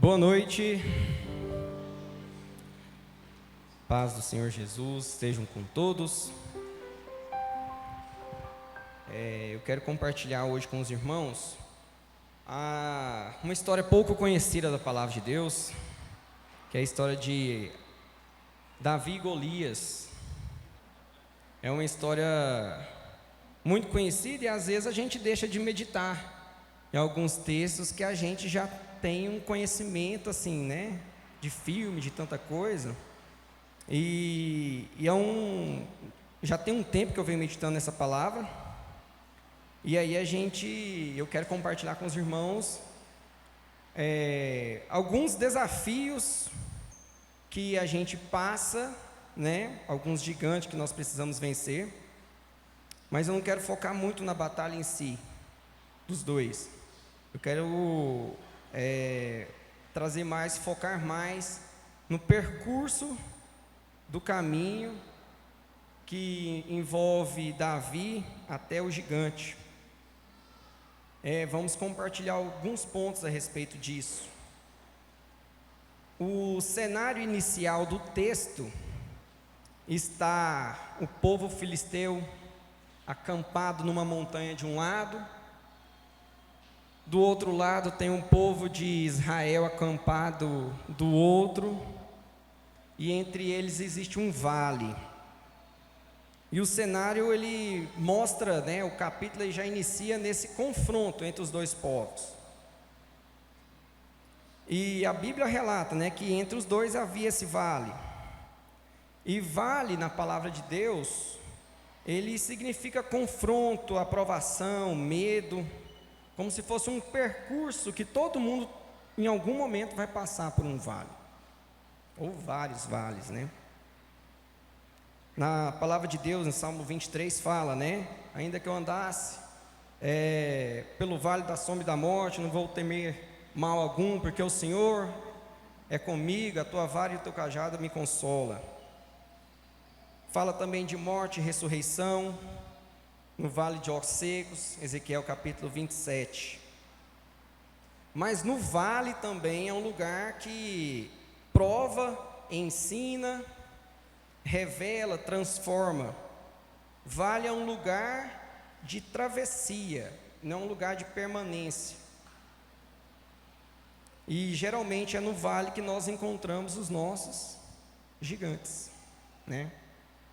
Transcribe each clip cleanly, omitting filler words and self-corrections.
Boa noite, paz do Senhor Jesus, estejam com todos. Eu quero compartilhar hoje com os irmãos uma história pouco conhecida da Palavra de Deus, que é a história de Davi e Golias. É uma história muito conhecida e às vezes a gente deixa de meditar em alguns textos que a gente já tem um conhecimento assim, né, de filme, de tanta coisa, e já tem um tempo que eu venho meditando nessa palavra, e aí eu quero compartilhar com os irmãos alguns desafios que a gente passa, né, alguns gigantes que nós precisamos vencer, mas eu não quero focar muito na batalha em si, dos dois. Eu quero focar mais no percurso do caminho que envolve Davi até o gigante. Vamos compartilhar alguns pontos a respeito disso. O cenário inicial do texto está o povo filisteu acampado numa montanha de um lado. Do outro lado tem um povo de Israel acampado do outro, e entre eles existe um vale. E o cenário ele mostra, né, o capítulo ele já inicia nesse confronto entre os dois povos. E a Bíblia relata, né, que entre os dois havia esse vale. E vale na palavra de Deus, ele significa confronto, aprovação, medo, como se fosse um percurso que todo mundo em algum momento vai passar por um vale, ou vários vales, né? Na palavra de Deus, em Salmo 23 fala, né, ainda que eu andasse pelo vale da sombra e da morte, não vou temer mal algum, porque o Senhor é comigo, a tua vara e o teu cajado me consola. Fala também de morte e ressurreição no vale de ossos secos, Ezequiel capítulo 27. Mas no vale também é um lugar que prova, ensina, revela, transforma. Vale é um lugar de travessia, não um lugar de permanência. E geralmente é no vale que nós encontramos os nossos gigantes, né?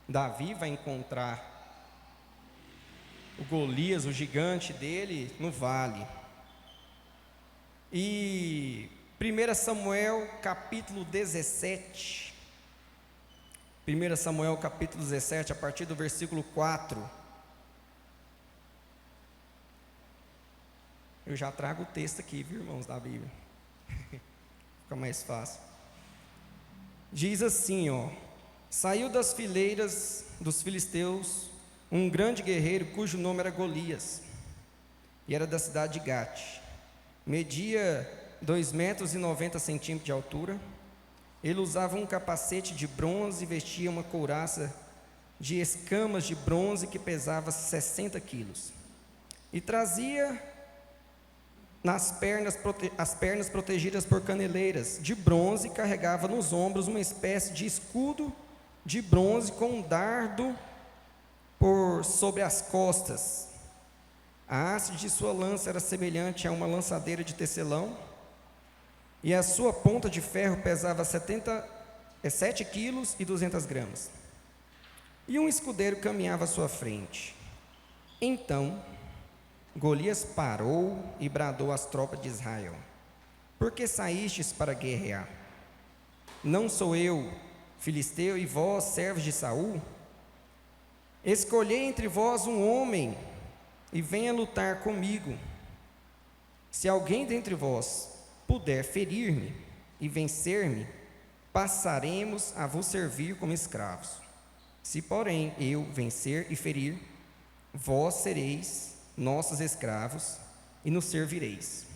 Davi vai encontrar o Golias, o gigante dele, no vale. E 1 Samuel capítulo 17, 1 Samuel capítulo 17, a partir do versículo 4, eu já trago o texto aqui, viu, irmãos, da Bíblia, fica mais fácil. Diz assim, saiu das fileiras dos filisteus um grande guerreiro cujo nome era Golias, e era da cidade de Gate. Media 2,90 metros de altura. Ele usava um capacete de bronze e vestia uma couraça de escamas de bronze que pesava 60 quilos. E trazia as pernas protegidas por caneleiras de bronze, e carregava nos ombros uma espécie de escudo de bronze com um dardo por sobre as costas. A haste de sua lança era semelhante a uma lançadeira de tecelão, e a sua ponta de ferro pesava 7 quilos e 200 gramas. E um escudeiro caminhava à sua frente. Então Golias parou e bradou às tropas de Israel: por que saístes para guerrear? Não sou eu filisteu, e vós, servos de Saul? Escolhei entre vós um homem, e venha lutar comigo. Se alguém dentre vós puder ferir-me e vencer-me, passaremos a vos servir como escravos. Se, porém, eu vencer e ferir, vós sereis nossos escravos e nos servireis.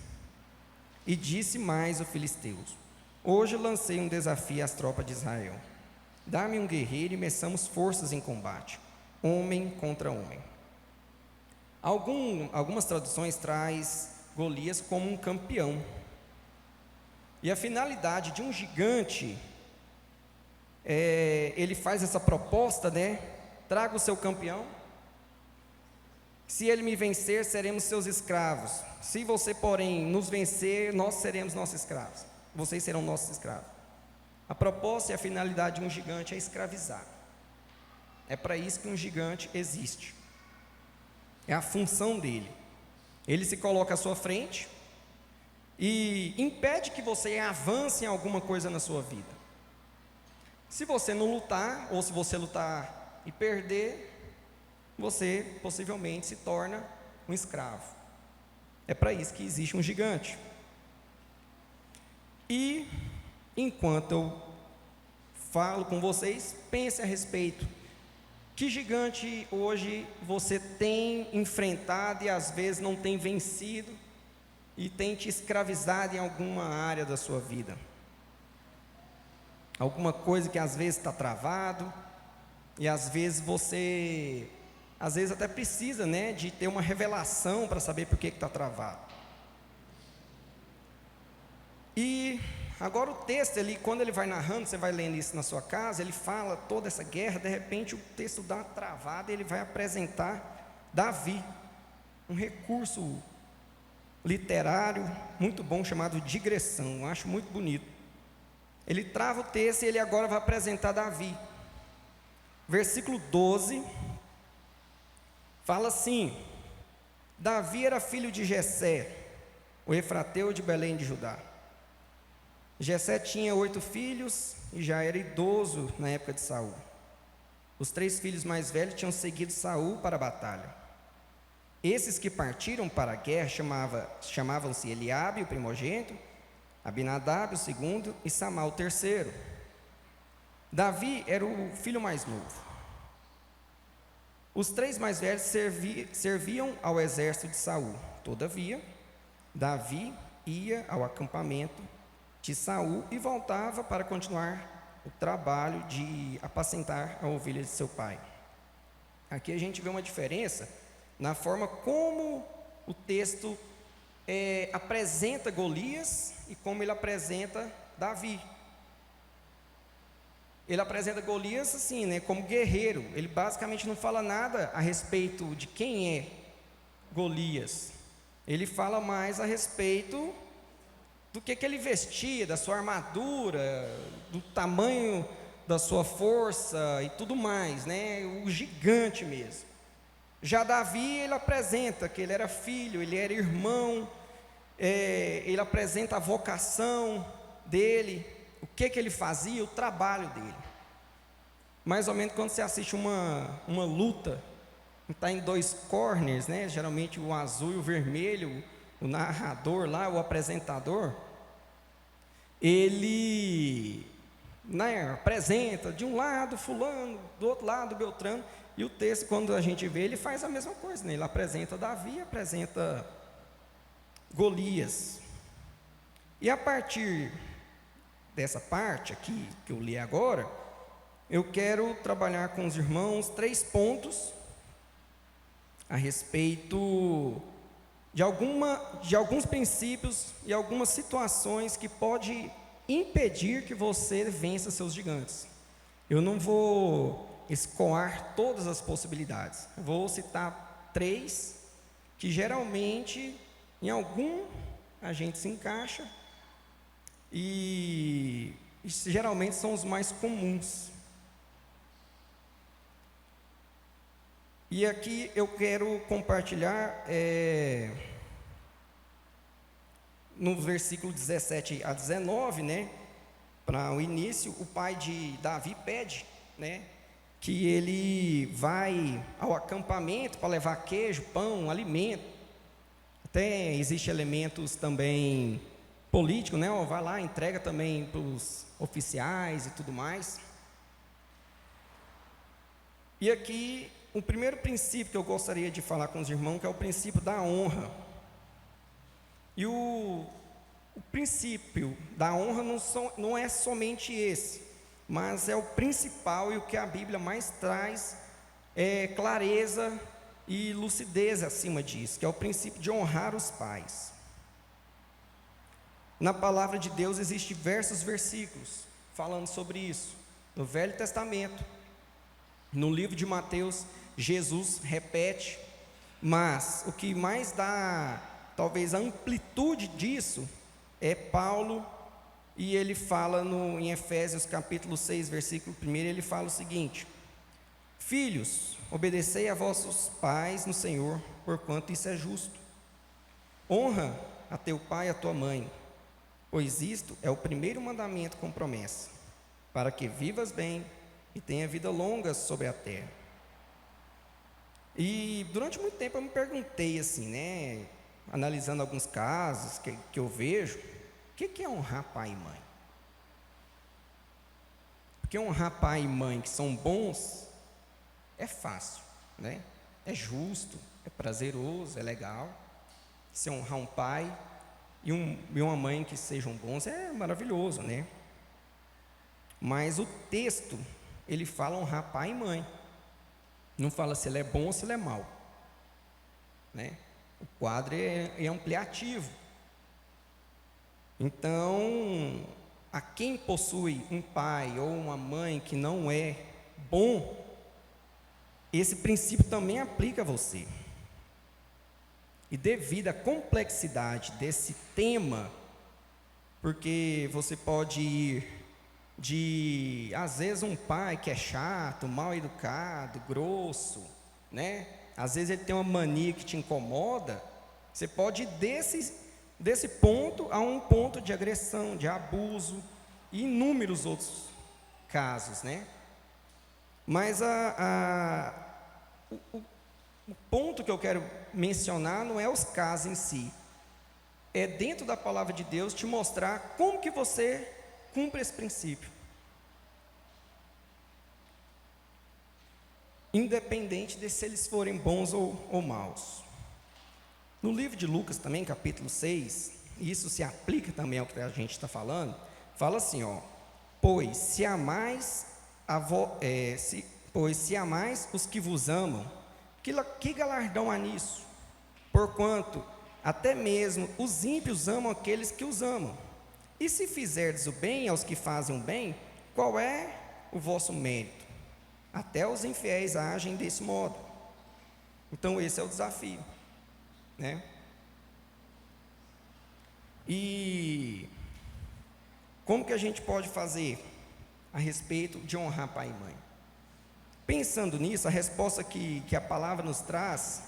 E disse mais o filisteus: hoje lancei um desafio às tropas de Israel. Dá-me um guerreiro e meçamos forças em combate, homem contra homem. Algumas traduções traz Golias como um campeão. E a finalidade de um gigante, ele faz essa proposta, né? Traga o seu campeão. Se ele me vencer, seremos seus escravos. Se você, porém, nos vencer, nós seremos nossos escravos. Vocês serão nossos escravos. A proposta e a finalidade de um gigante é escravizar. É para isso que um gigante existe. É a função dele. Ele se coloca à sua frente e impede que você avance em alguma coisa na sua vida. Se você não lutar, ou se você lutar e perder, você possivelmente se torna um escravo. É para isso que existe um gigante. E enquanto eu falo com vocês, pense a respeito. Que gigante hoje você tem enfrentado e às vezes não tem vencido e tem te escravizado em alguma área da sua vida? Alguma coisa que às vezes está travado e às vezes você, às vezes até precisa, né, de ter uma revelação para saber por que está travado. E agora o texto, quando ele vai narrando, você vai lendo isso na sua casa, ele fala toda essa guerra, de repente o texto dá uma travada e ele vai apresentar Davi, um recurso literário muito bom chamado digressão, eu acho muito bonito. Ele trava o texto e ele agora vai apresentar Davi. Versículo 12, fala assim: Davi era filho de Jessé, o efrateu de Belém de Judá. Jessé tinha 8 filhos e já era idoso na época de Saul. Os 3 filhos mais velhos tinham seguido Saul para a batalha. Esses que partiram para a guerra chamavam-se Eliabe, o primogênito, Abinadab, o segundo, e Samá, o terceiro. Davi era o filho mais novo. Os 3 mais velhos serviam ao exército de Saul. Todavia, Davi ia ao acampamento de Saul e voltava para continuar o trabalho de apacentar a ovelha de seu pai. Aqui a gente vê uma diferença na forma como o texto apresenta Golias e como ele apresenta Davi. Ele apresenta Golias assim, né, como guerreiro. Ele basicamente não fala nada a respeito de quem é Golias. Ele fala mais a respeito do que ele vestia, da sua armadura, do tamanho da sua força e tudo mais, né? O gigante mesmo. Já Davi, ele apresenta que ele era filho, ele era irmão, ele apresenta a vocação dele, o que ele fazia, o trabalho dele. Mais ou menos quando você assiste uma luta, está em 2 corners, né? Geralmente o azul e o vermelho, o narrador lá, o apresentador, ele, né, apresenta de um lado fulano, do outro lado Beltrano, e o texto, quando a gente vê, ele faz a mesma coisa, né? Ele apresenta Davi, apresenta Golias. E a partir dessa parte aqui, que eu li agora, eu quero trabalhar com os irmãos 3 pontos a respeito de alguns princípios e algumas situações que pode impedir que você vença seus gigantes. Eu não vou escoar todas as possibilidades, eu vou citar 3 que geralmente em algum a gente se encaixa e geralmente são os mais comuns. E aqui eu quero compartilhar no versículo 17 a 19, né, para o início, o pai de Davi pede, né, que ele vai ao acampamento para levar queijo, pão, alimento. Até existe elementos também políticos, né, vai lá, entrega também para os oficiais e tudo mais. E aqui o primeiro princípio que eu gostaria de falar com os irmãos, que é o princípio da honra. E o princípio da honra não é somente esse, mas é o principal e o que a Bíblia mais traz clareza e lucidez acima disso, que é o princípio de honrar os pais. Na palavra de Deus existem diversos versículos falando sobre isso. No Velho Testamento, no livro de Mateus, Jesus repete, mas o que mais dá, talvez, a amplitude disso, é Paulo, e ele fala em Efésios capítulo 6, versículo 1, ele fala o seguinte: filhos, obedecei a vossos pais no Senhor, porquanto isso é justo. Honra a teu pai e a tua mãe, pois isto é o primeiro mandamento com promessa, para que vivas bem e tenha vida longa sobre a terra. E durante muito tempo eu me perguntei assim, né, analisando alguns casos que eu vejo, o que é honrar pai e mãe? Porque honrar pai e mãe que são bons é fácil, né? É justo, é prazeroso, é legal. Se honrar um pai e uma mãe que sejam bons é maravilhoso, né? Mas o texto, ele fala honrar pai e mãe. Não fala se ele é bom ou se ele é mau, né? O quadro é ampliativo. Então, a quem possui um pai ou uma mãe que não é bom, esse princípio também aplica a você. E devido à complexidade desse tema, porque você pode ir de, às vezes, um pai que é chato, mal educado, grosso, né? Às vezes ele tem uma mania que te incomoda. Você pode ir desse ponto a um ponto de agressão, de abuso e inúmeros outros casos, né? Mas o ponto que eu quero mencionar não é os casos em si, é dentro da palavra de Deus te mostrar como que você cumpre esse princípio, independente de se eles forem bons ou maus. No livro de Lucas também, capítulo 6, e isso se aplica também ao que a gente está falando, fala assim, ó: pois se amais os que vos amam, que galardão há nisso? Porquanto até mesmo os ímpios amam aqueles que os amam. E se fizerdes o bem aos que fazem o bem, qual é o vosso mérito? Até os infiéis agem desse modo. Então esse é o desafio, né? E como que a gente pode fazer a respeito de honrar pai e mãe? Pensando nisso, a resposta que a palavra nos traz,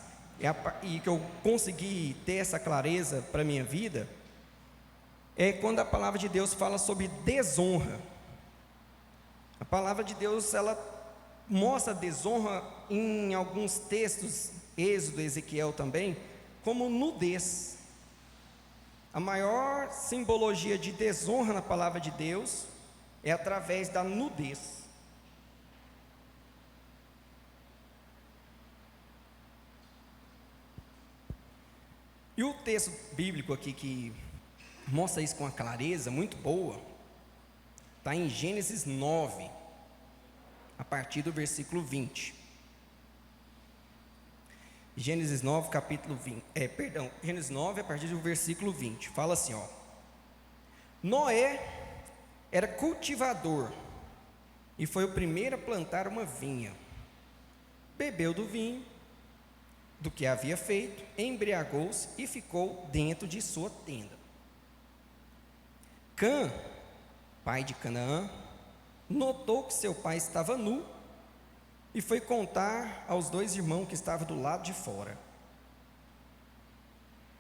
e que eu consegui ter essa clareza para a minha vida, é quando a palavra de Deus fala sobre desonra. A palavra de Deus, ela mostra desonra em alguns textos, Êxodo, Ezequiel também, como nudez. A maior simbologia de desonra na palavra de Deus é através da nudez. E o texto bíblico aqui que mostra isso com uma clareza muito boa, está em Gênesis 9, a partir do versículo 20. Gênesis 9, capítulo 20, Gênesis 9, a partir do versículo 20, fala assim, ó: Noé era cultivador e foi o primeiro a plantar uma vinha. Bebeu do vinho, do que havia feito, embriagou-se e ficou dentro de sua tenda. Cã, pai de Canaã, notou que seu pai estava nu e foi contar aos dois irmãos que estavam do lado de fora.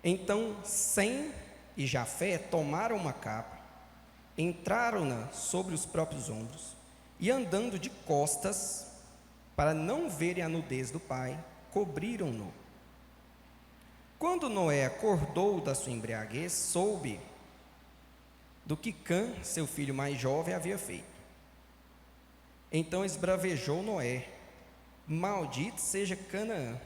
Então Sem e Jafé tomaram uma capa, entraram-na sobre os próprios ombros e, andando de costas, para não verem a nudez do pai, cobriram-no. Quando Noé acordou da sua embriaguez, soube do que Cã, seu filho mais jovem, havia feito. Então esbravejou Noé: maldito seja Canaã.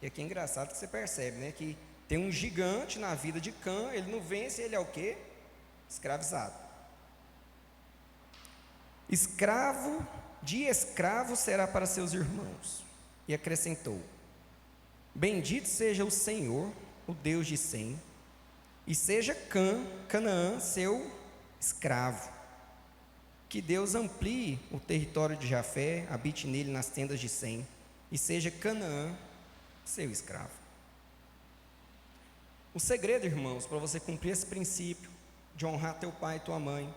E aqui é engraçado que você percebe, né, que tem um gigante na vida de Cã, ele não vence, ele é o quê? Escravizado. Escravo de escravo será para seus irmãos. E acrescentou: bendito seja o Senhor, o Deus de Sem, e seja Canaã seu escravo. Que Deus amplie o território de Jafé, habite nele nas tendas de Sem, e seja Canaã seu escravo. O segredo, irmãos, para você cumprir esse princípio de honrar teu pai e tua mãe,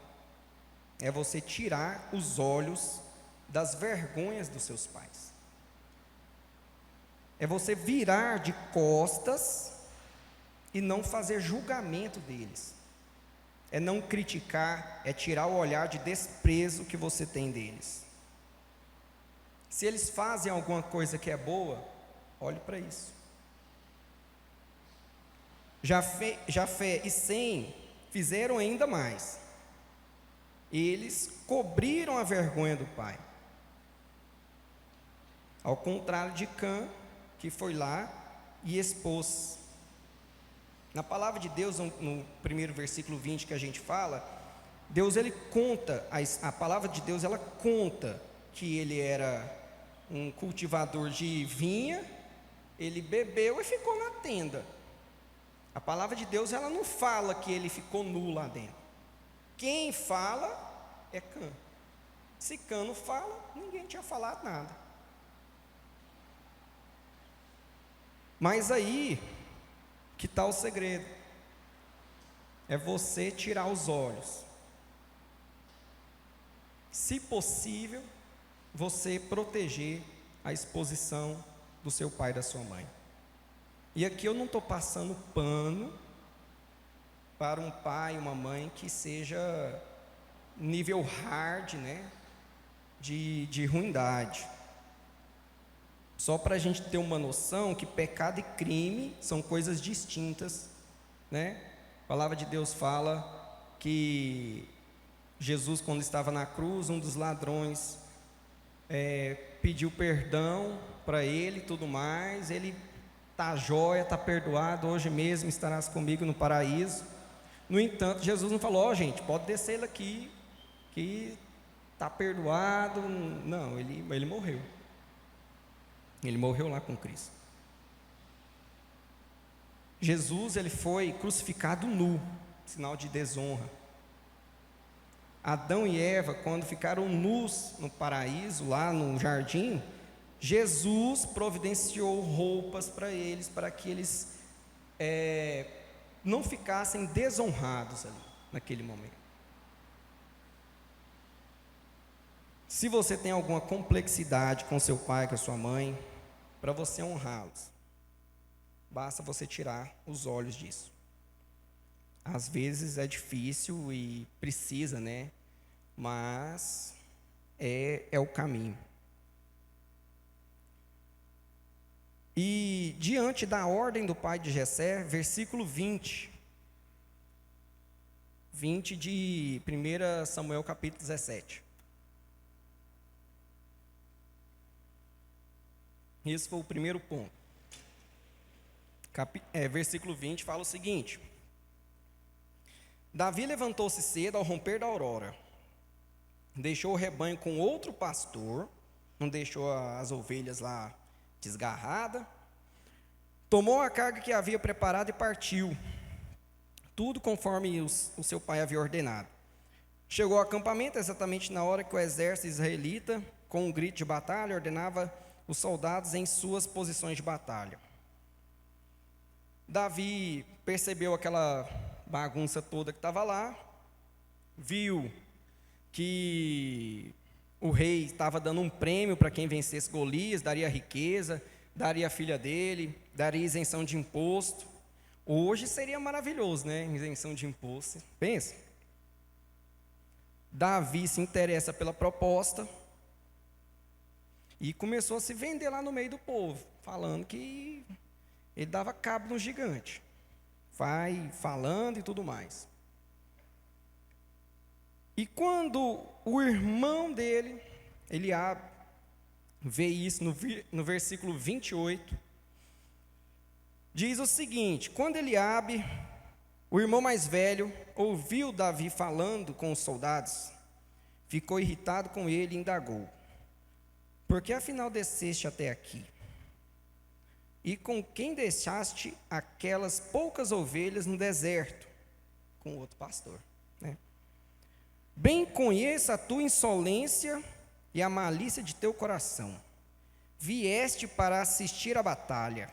é você tirar os olhos das vergonhas dos seus pais. É você virar de costas e não fazer julgamento deles. É não criticar, é tirar o olhar de desprezo que você tem deles. Se eles fazem alguma coisa que é boa, olhe para isso. Jafé e Sem fizeram ainda mais. Eles cobriram a vergonha do pai. Ao contrário de Cã, que foi lá e expôs. Na palavra de Deus, no primeiro versículo 20 que a gente fala, Deus ele conta, a palavra de Deus ela conta que ele era um cultivador de vinha, ele bebeu e ficou na tenda. A palavra de Deus ela não fala que ele ficou nu lá dentro. Quem fala é Cã. Se Cã não fala, ninguém tinha falado nada. Mas aí, que tal o segredo? É você tirar os olhos. Se possível, você proteger a exposição do seu pai e da sua mãe. E aqui eu não estou passando pano para um pai e uma mãe que seja nível hard, né, de ruindade. Só para a gente ter uma noção que pecado e crime são coisas distintas, né? A palavra de Deus fala que Jesus, quando estava na cruz, um dos ladrões pediu perdão para ele e tudo mais. Ele está jóia, está perdoado, hoje mesmo estarás comigo no paraíso. No entanto, Jesus não falou, gente, pode descer ele aqui, que está perdoado. Não, ele morreu. Ele morreu lá com Cristo. Jesus, ele foi crucificado nu, sinal de desonra. Adão e Eva, quando ficaram nus no paraíso, lá no jardim, Jesus providenciou roupas para eles, para que eles não ficassem desonrados ali, naquele momento. Se você tem alguma complexidade com seu pai, com a sua mãe, para você honrá-los, basta você tirar os olhos disso. Às vezes é difícil e precisa, né? Mas é o caminho. E diante da ordem do pai de Jessé, versículo 20 de 1 Samuel capítulo 17. Esse foi o primeiro ponto. Versículo 20 fala o seguinte: Davi levantou-se cedo ao romper da aurora, deixou o rebanho com outro pastor, não deixou as ovelhas lá desgarradas, tomou a carga que havia preparado e partiu, tudo conforme o seu pai havia ordenado. Chegou ao acampamento exatamente na hora que o exército israelita, com um grito de batalha, ordenava os soldados em suas posições de batalha. Davi percebeu aquela bagunça toda que estava lá, viu que o rei estava dando um prêmio para quem vencesse Golias, daria riqueza, daria a filha dele, daria isenção de imposto. Hoje seria maravilhoso, né? Isenção de imposto. Pensa. Davi se interessa pela proposta e começou a se vender lá no meio do povo, falando que ele dava cabo no gigante. Vai falando e tudo mais. E quando o irmão dele, Eliabe, vê isso no versículo 28, diz o seguinte: quando Eliabe, o irmão mais velho, ouviu Davi falando com os soldados, ficou irritado com ele e indagou: por que afinal desceste até aqui? E com quem deixaste aquelas poucas ovelhas no deserto? Com outro pastor, né? Bem conheço a tua insolência e a malícia de teu coração. Vieste para assistir à batalha.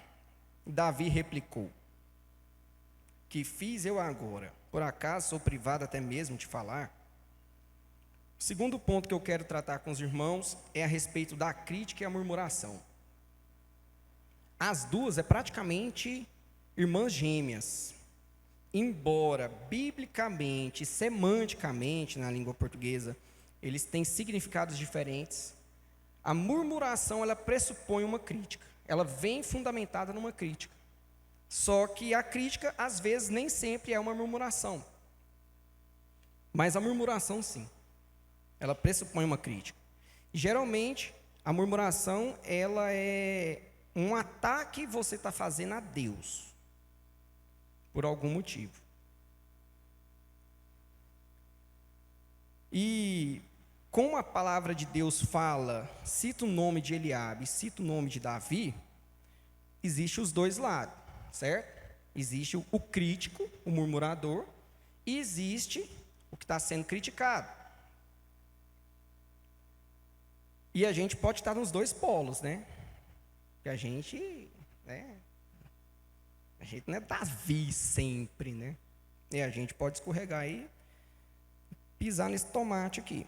Davi replicou: que fiz eu agora? Por acaso sou privado até mesmo de falar? O segundo ponto que eu quero tratar com os irmãos é a respeito da crítica e a murmuração. As duas é praticamente irmãs gêmeas. Embora biblicamente, semanticamente, na língua portuguesa, eles têm significados diferentes, a murmuração, ela pressupõe uma crítica. Ela vem fundamentada numa crítica. Só que a crítica, às vezes, nem sempre é uma murmuração. Mas a murmuração, sim. Ela pressupõe uma crítica. E, geralmente, a murmuração, ela é um ataque que você está fazendo a Deus, por algum motivo. E como a palavra de Deus fala, cita o nome de Eliabe, cita o nome de Davi, existe os dois lados, certo? Existe o crítico, o murmurador, e existe o que está sendo criticado. E a gente pode estar nos dois polos, né? Porque a gente não é Davi sempre, né? E a gente pode escorregar e pisar nesse tomate aqui.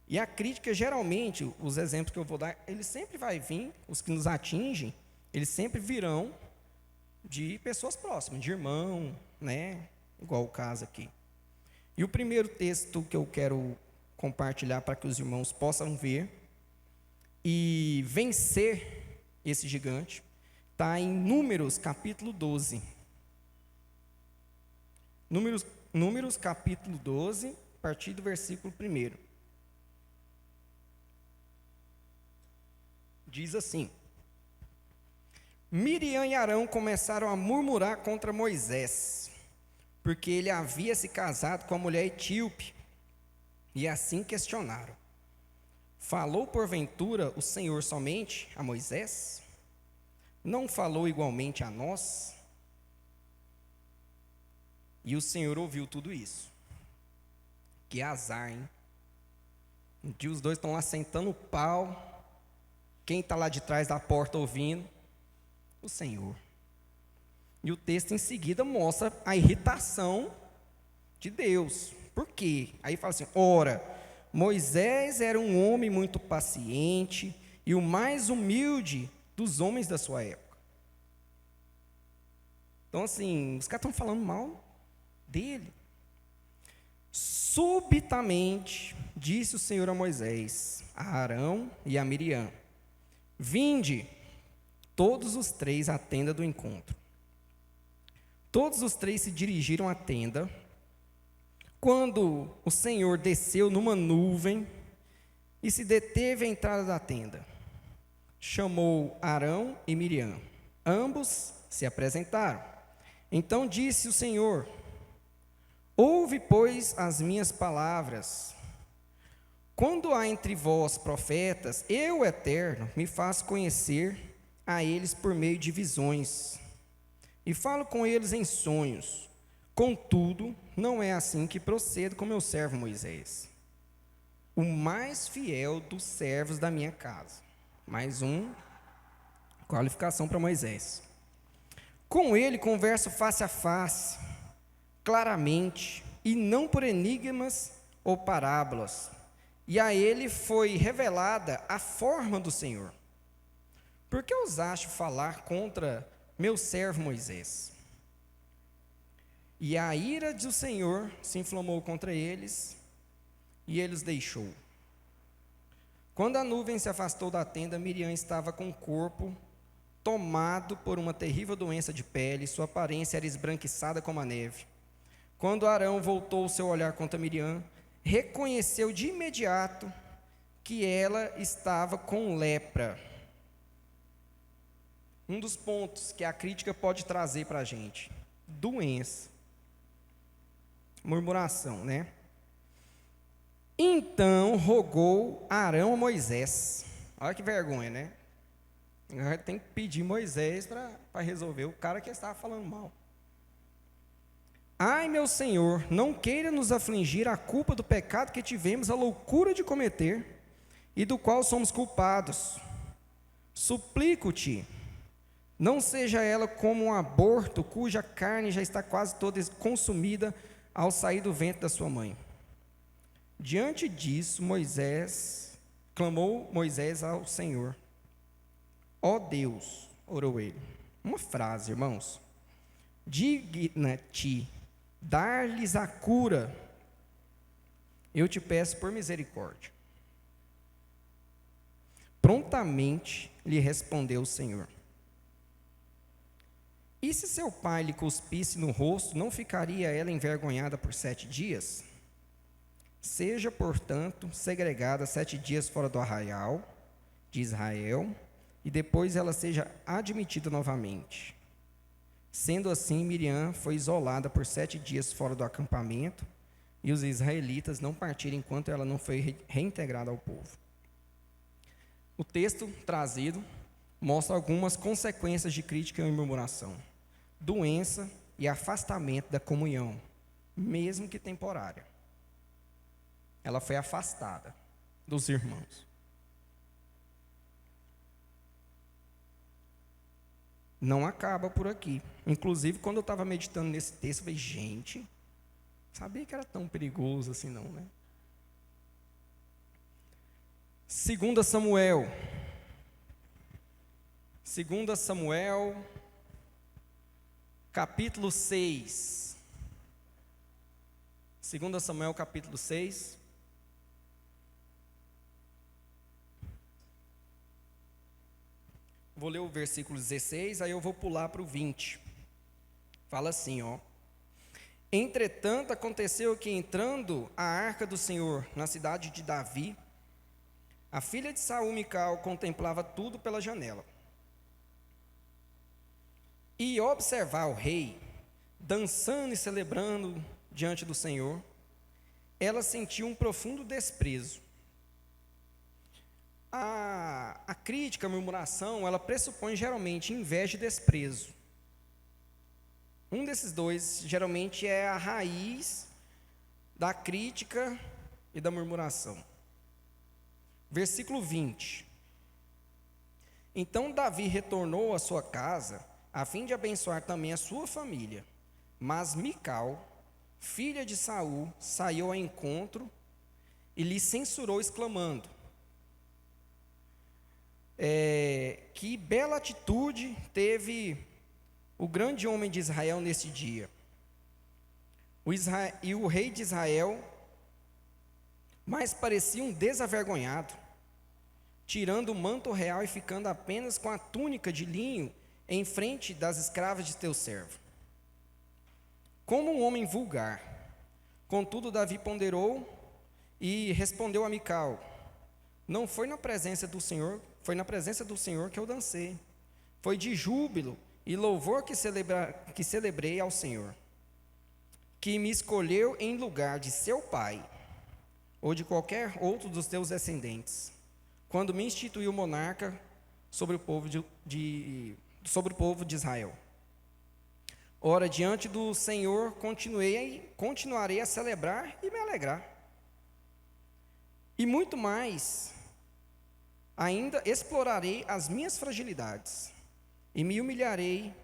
E a crítica, geralmente, os exemplos que eu vou dar, eles sempre vai vir, os que nos atingem, eles sempre virão de pessoas próximas, de irmão, né? Igual o caso aqui. E o primeiro texto que eu quero compartilhar para que os irmãos possam ver e vencer esse gigante, está em Números capítulo 12. Números capítulo 12, a partir do versículo 1. Diz assim: Miriam e Arão começaram a murmurar contra Moisés, porque ele havia se casado com a mulher etíope, e assim questionaram: falou porventura o Senhor somente a Moisés? Não falou igualmente a nós? E o Senhor ouviu tudo isso. Que azar, hein? Um dia os dois estão lá sentando o pau. Quem está lá de trás da porta ouvindo? O Senhor. E o texto em seguida mostra a irritação de Deus. Por quê? Aí fala assim: ora, Moisés era um homem muito paciente e o mais humilde dos homens da sua época. Então, assim, os caras estão falando mal dele. Subitamente, disse o Senhor a Moisés, a Arão e a Miriam: vinde, todos os três à tenda do encontro. Todos os três se dirigiram à tenda. Quando o Senhor desceu numa nuvem e se deteve à entrada da tenda, chamou Arão e Miriam. Ambos se apresentaram. Então disse o Senhor: ouve, pois, as minhas palavras. Quando há entre vós profetas, eu, o Eterno, me faço conhecer a eles por meio de visões, e falo com eles em sonhos. Contudo, não é assim que procedo com meu servo Moisés, o mais fiel dos servos da minha casa. Mais uma qualificação para Moisés. Com ele converso face a face, claramente, e não por enigmas ou parábolas. E a ele foi revelada a forma do Senhor. Por que ousaste falar contra meu servo Moisés? E a ira do Senhor se inflamou contra eles, e ele os deixou. Quando a nuvem se afastou da tenda, Miriam estava com o corpo tomado por uma terrível doença de pele, sua aparência era esbranquiçada como a neve. Quando Arão voltou o seu olhar contra Miriam, reconheceu de imediato que ela estava com lepra. Um dos pontos que a crítica pode trazer para a gente: doença, murmuração, né? Então rogou Arão a Moisés. Olha que vergonha, né? Agora tem que pedir Moisés para resolver o cara que estava falando mal. Ai, meu Senhor, não queira nos afligir a culpa do pecado que tivemos a loucura de cometer e do qual somos culpados. Suplico-te, não seja ela como um aborto cuja carne já está quase toda consumida ao sair do ventre da sua mãe. Diante disso, clamou Moisés ao Senhor. Ó Deus, orou ele. Uma frase, irmãos. Digna-te dar-lhes a cura. Eu te peço por misericórdia. Prontamente lhe respondeu o Senhor. E se seu pai lhe cuspisse no rosto, não ficaria ela envergonhada por 7 dias? Seja, portanto, segregada 7 dias fora do arraial de Israel, e depois ela seja admitida novamente. Sendo assim, Miriam foi isolada por 7 dias fora do acampamento, e os israelitas não partiram enquanto ela não foi reintegrada ao povo. O texto trazido mostra algumas consequências de crítica e murmuração, doença e afastamento da comunhão, mesmo que temporária. Ela foi afastada dos irmãos. Não acaba por aqui. Inclusive, quando eu estava meditando nesse texto, eu falei, gente, sabia que era tão perigoso assim não, né? 2 Samuel, capítulo 6. 2 Samuel, capítulo 6. Vou ler o versículo 16, aí eu vou pular para o 20. Fala assim, ó. Entretanto, aconteceu que entrando a arca do Senhor na cidade de Davi, a filha de Saul, Mical, contemplava tudo pela janela. E observar o rei, dançando e celebrando diante do Senhor, ela sentiu um profundo desprezo. A crítica, a murmuração, ela pressupõe geralmente inveja e desprezo. Um desses dois, geralmente, é a raiz da crítica e da murmuração. Versículo 20. Então Davi retornou à sua casa, a fim de abençoar também a sua família. Mas Mical, filha de Saul, saiu ao encontro e lhe censurou, exclamando: que bela atitude teve o grande homem de Israel nesse dia. E o rei de Israel mais parecia um desavergonhado, tirando o manto real e ficando apenas com a túnica de linho em frente das escravas de teu servo, como um homem vulgar. Contudo, Davi ponderou e respondeu a Mical: não foi na presença do Senhor, foi na presença do Senhor que eu dancei. Foi de júbilo e louvor que celebrei ao Senhor, que me escolheu em lugar de seu pai, ou de qualquer outro dos teus descendentes, quando me instituiu monarca sobre o povo de Israel. Ora, diante do Senhor continuarei a celebrar e me alegrar. E muito mais, ainda explorarei as minhas fragilidades e me humilharei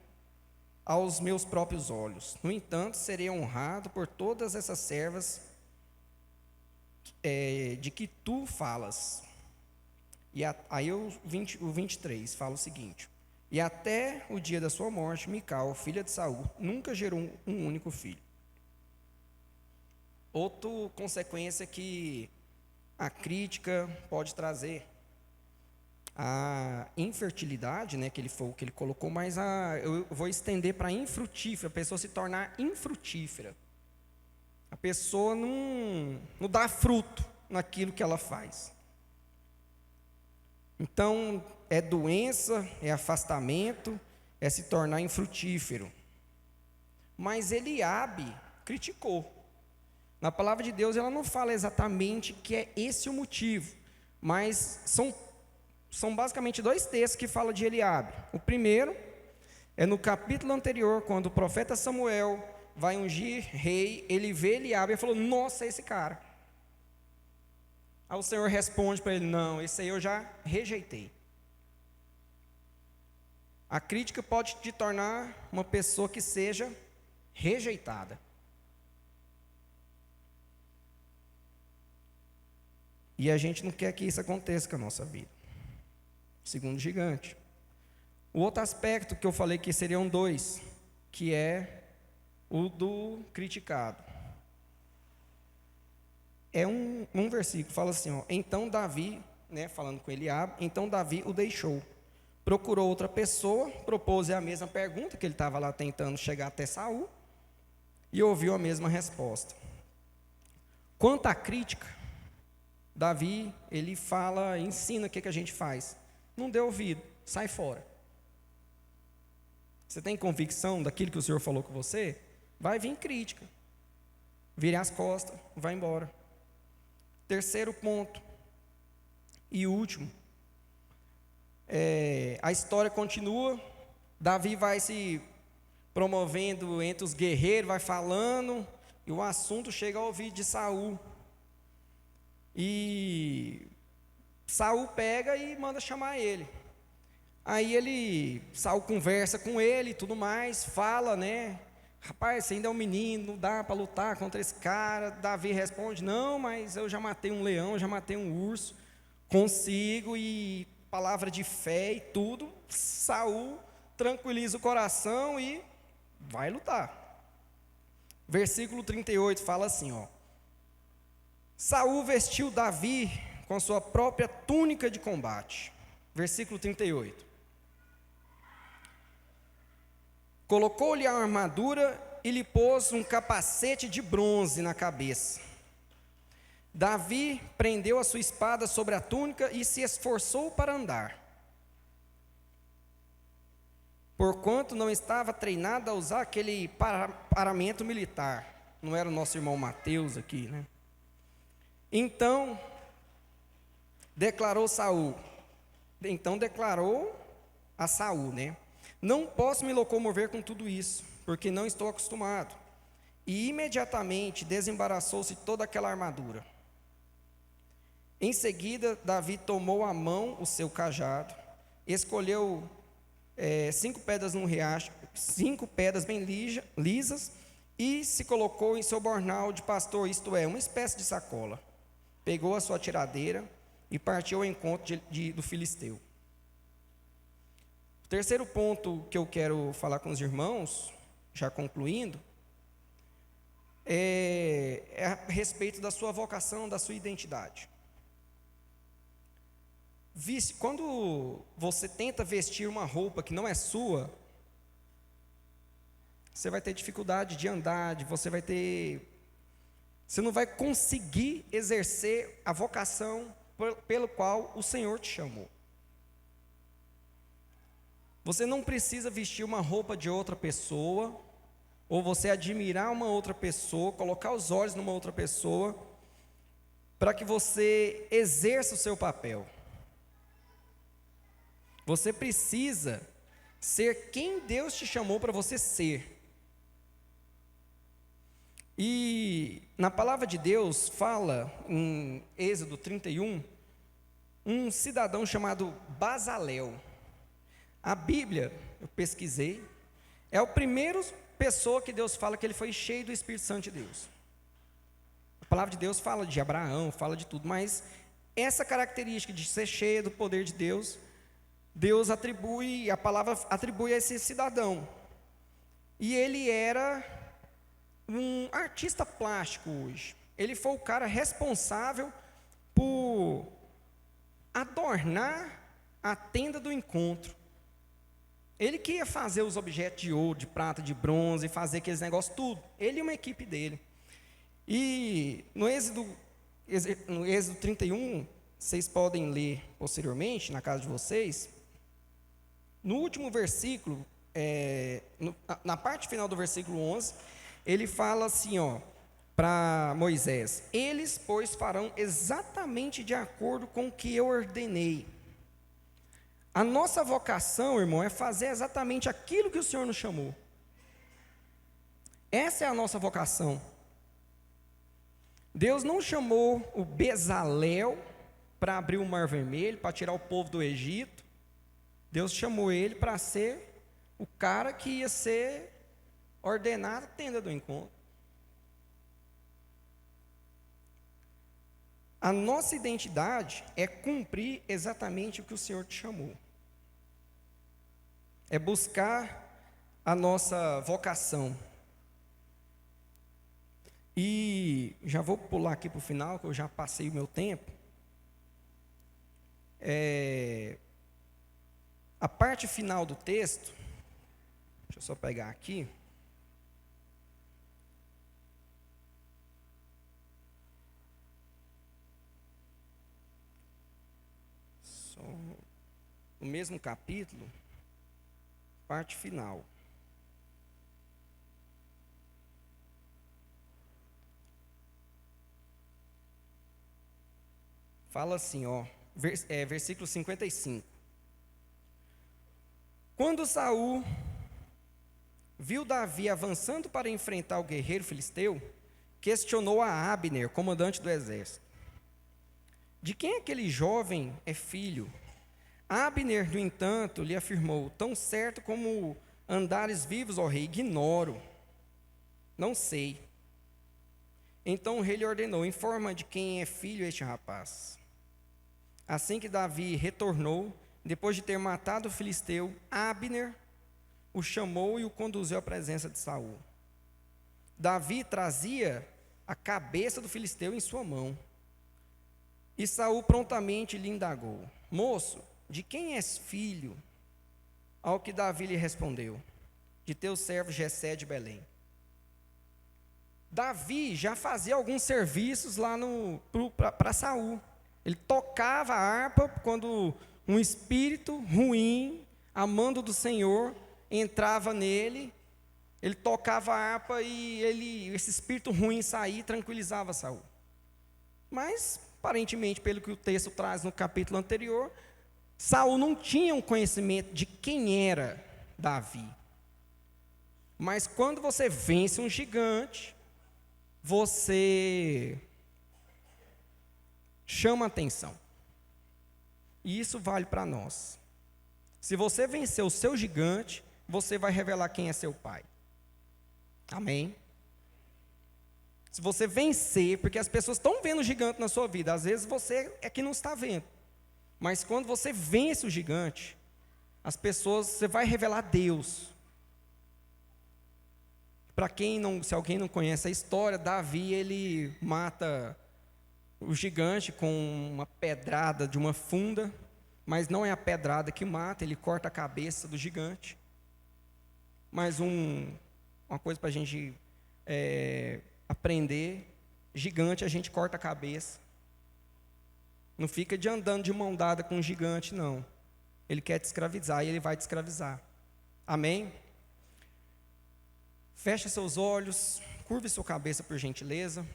aos meus próprios olhos. No entanto, serei honrado por todas essas servas de que tu falas. E aí o 23 fala o seguinte: e até o dia da sua morte, Mical, filha de Saul, nunca gerou um único filho. Outra consequência que a crítica pode trazer, a infertilidade, né, que ele colocou, mas eu vou estender para infrutífera, a pessoa se tornar infrutífera. A pessoa não dá fruto naquilo que ela faz. Então, é doença, é afastamento, é se tornar infrutífero. Mas Eliabe criticou. Na palavra de Deus, ela não fala exatamente que é esse o motivo, mas são são basicamente dois textos que falam de Eliabe. O primeiro é no capítulo anterior, quando o profeta Samuel vai ungir rei, ele vê Eliabe e falou: nossa, esse cara. Aí o Senhor responde para ele: não, esse aí eu já rejeitei. A crítica pode te tornar uma pessoa que seja rejeitada. E a gente não quer que isso aconteça com a nossa vida. Segundo gigante. O outro aspecto que eu falei que seriam dois, que é o do criticado. É um versículo, fala assim, ó, então Davi, falando com Eliabe, então Davi o deixou. Procurou outra pessoa, propôs a mesma pergunta, que ele estava lá tentando chegar até Saul, e ouviu a mesma resposta. Quanto à crítica, Davi, ele fala, ensina o que a gente faz. Não deu ouvido, sai fora. Você tem convicção daquilo que o Senhor falou com você? Vai vir crítica. Vire as costas, vai embora. Terceiro ponto, e último, a história continua, Davi vai se promovendo entre os guerreiros, vai falando, e o assunto chega ao ouvido de Saul. E Saul pega e manda chamar ele. Aí Saul conversa com ele e tudo mais, fala, rapaz, você ainda é um menino, não dá para lutar contra esse cara. Davi responde: não, mas eu já matei um leão, já matei um urso, consigo, e palavra de fé e tudo. Saul tranquiliza o coração e vai lutar. Versículo 38 fala assim, ó: Saul vestiu Davi com sua própria túnica de combate. Versículo 38. Colocou-lhe a armadura e lhe pôs um capacete de bronze na cabeça. Davi prendeu a sua espada sobre a túnica e se esforçou para andar, porquanto não estava treinado a usar aquele paramento militar. Não era o nosso irmão Mateus aqui, Então declarou a Saul, não posso me locomover com tudo isso, porque não estou acostumado. E imediatamente desembaraçou-se toda aquela armadura. Em seguida, Davi tomou à mão o seu cajado, escolheu 5 pedras num riacho, 5 pedras bem lisas, e se colocou em seu bornal de pastor, isto é, uma espécie de sacola. Pegou a sua tiradeira e partiu ao encontro do filisteu. O terceiro ponto que eu quero falar com os irmãos, já concluindo, é a respeito da sua vocação, da sua identidade. Quando você tenta vestir uma roupa que não é sua, você vai ter dificuldade de andar, você não vai conseguir exercer a vocação pelo qual o Senhor te chamou. Você não precisa vestir uma roupa de outra pessoa, ou você admirar uma outra pessoa, colocar os olhos numa outra pessoa, para que você exerça o seu papel. Você precisa ser quem Deus te chamou para você ser. E na palavra de Deus fala, em Êxodo 31, um cidadão chamado Bazalel. A Bíblia, eu pesquisei, é a primeira pessoa que Deus fala que ele foi cheio do Espírito Santo de Deus. A palavra de Deus fala de Abraão, fala de tudo, mas essa característica de ser cheio do poder de Deus, a palavra atribui a esse cidadão. E ele era um artista plástico hoje. Ele foi o cara responsável por adornar a tenda do encontro. Ele que ia fazer os objetos de ouro, de prata, de bronze, fazer aqueles negócios, tudo. Ele e uma equipe dele. E no Êxodo 31, vocês podem ler posteriormente, na casa de vocês, no último versículo, na parte final do versículo 11, ele fala assim, para Moisés: eles, pois, farão exatamente de acordo com o que eu ordenei. A nossa vocação, irmão, é fazer exatamente aquilo que o Senhor nos chamou. Essa é a nossa vocação. Deus não chamou o Bezalel para abrir o Mar Vermelho, para tirar o povo do Egito. Deus chamou ele para ser o cara que ia ser ordenado à tenda do encontro. A nossa identidade é cumprir exatamente o que o Senhor te chamou. É buscar a nossa vocação. E já vou pular aqui para o final, que eu já passei o meu tempo. A parte final do texto, deixa eu só pegar aqui. No mesmo capítulo, parte final. Fala assim, versículo 55. Quando Saul viu Davi avançando para enfrentar o guerreiro filisteu, questionou a Abner, comandante do exército: de quem aquele jovem é filho? Abner, no entanto, lhe afirmou: tão certo como andares vivos, ó rei, ignoro, não sei. Então o rei lhe ordenou: informa de quem é filho este rapaz. Assim que Davi retornou, depois de ter matado o filisteu, Abner o chamou e o conduziu à presença de Saul. Davi trazia a cabeça do filisteu em sua mão. E Saul prontamente lhe indagou: moço, de quem és filho? Ao que Davi lhe respondeu: de teu servo Jessé de Belém. Davi já fazia alguns serviços lá para Saul. Ele tocava a harpa quando um espírito ruim, amando do Senhor, entrava nele. Ele tocava a harpa e esse espírito ruim saía e tranquilizava Saul. Mas, aparentemente, pelo que o texto traz no capítulo anterior, Saul não tinha um conhecimento de quem era Davi. Mas quando você vence um gigante, você chama atenção. E isso vale para nós. Se você vencer o seu gigante, você vai revelar quem é seu pai. Amém? Se você vencer, porque as pessoas estão vendo o gigante na sua vida, às vezes você é que não está vendo. Mas quando você vence o gigante, as pessoas, você vai revelar Deus. Para quem não, se alguém não conhece a história, Davi, ele mata o gigante com uma pedrada de uma funda, mas não é a pedrada que mata, ele corta a cabeça do gigante. Mais uma coisa para a gente aprender: gigante a gente corta a cabeça. Não fica andando de mão dada com um gigante, não. Ele quer te escravizar e ele vai te escravizar. Amém? Feche seus olhos, curve sua cabeça por gentileza.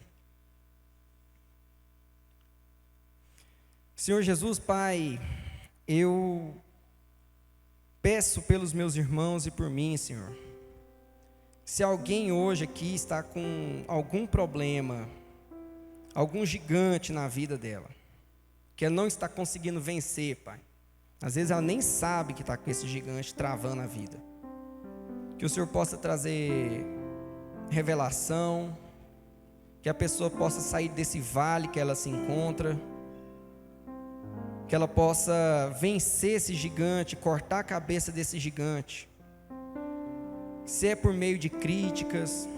Senhor Jesus, Pai, eu peço pelos meus irmãos e por mim, Senhor. Se alguém hoje aqui está com algum problema, algum gigante na vida dela, que ela não está conseguindo vencer, Pai. Às vezes ela nem sabe que está com esse gigante travando a vida. Que o Senhor possa trazer revelação, que a pessoa possa sair desse vale que ela se encontra, que ela possa vencer esse gigante, cortar a cabeça desse gigante. Se é por meio de críticas,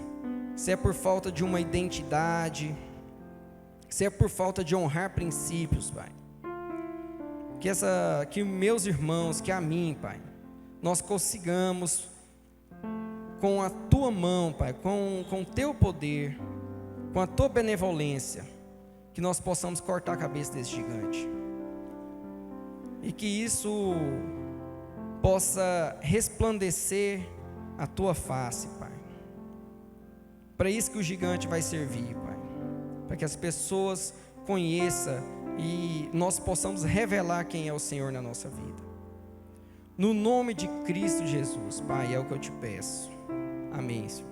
se é por falta de uma identidade, se é por falta de honrar princípios, Pai. Que meus irmãos, que a mim, Pai, nós consigamos, com a Tua mão, Pai, com o Teu poder, com a Tua benevolência, que nós possamos cortar a cabeça desse gigante. E que isso possa resplandecer a Tua face, Pai. Para isso que o gigante vai servir, Pai. Para que as pessoas conheçam e nós possamos revelar quem é o Senhor na nossa vida. No nome de Cristo Jesus, Pai, é o que eu te peço. Amém, Senhor.